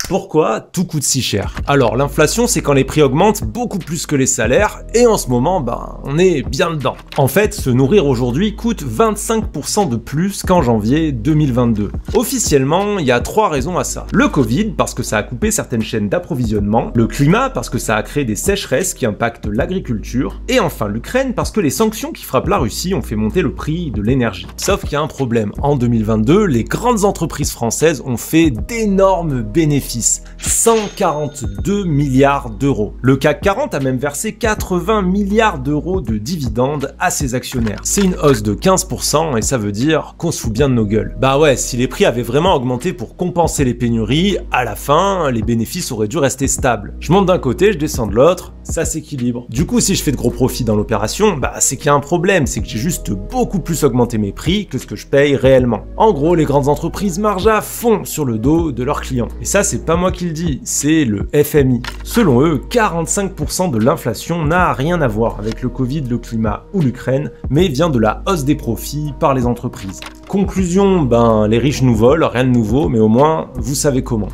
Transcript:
Pourquoi tout coûte si cher? Alors l'inflation, c'est quand les prix augmentent beaucoup plus que les salaires, et en ce moment, on est bien dedans. En fait, se nourrir aujourd'hui coûte 25% de plus qu'en janvier 2022. Officiellement, il y a 3 raisons à ça. Le Covid, parce que ça a coupé certaines chaînes d'approvisionnement, le climat, parce que ça a créé des sécheresses qui impactent l'agriculture, et enfin l'Ukraine, parce que les sanctions qui frappent la Russie ont fait monter le prix de l'énergie. Sauf qu'il y a un problème. En 2022, les grandes entreprises françaises ont fait d'énormes bénéfices. 142 milliards d'euros. Le CAC 40 a même versé 80 milliards d'euros de dividendes à ses actionnaires. C'est une hausse de 15% et ça veut dire qu'on se fout bien de nos gueules. Bah ouais, si les prix avaient vraiment augmenté pour compenser les pénuries, à la fin, les bénéfices auraient dû rester stables. Je monte d'un côté, je descends de l'autre, ça s'équilibre. Du coup, si je fais de gros profits dans l'opération, c'est qu'il y a un problème, c'est que j'ai juste beaucoup plus augmenté mes prix que ce que je paye réellement. En gros, les grandes entreprises margent à fond sur le dos de leurs clients. Et ça, c'est pas moi qui le dis, c'est le FMI. Selon eux, 45% de l'inflation n'a rien à voir avec le Covid, le climat ou l'Ukraine, mais vient de la hausse des profits par les entreprises. Conclusion, les riches nous volent, rien de nouveau, mais au moins, vous savez comment.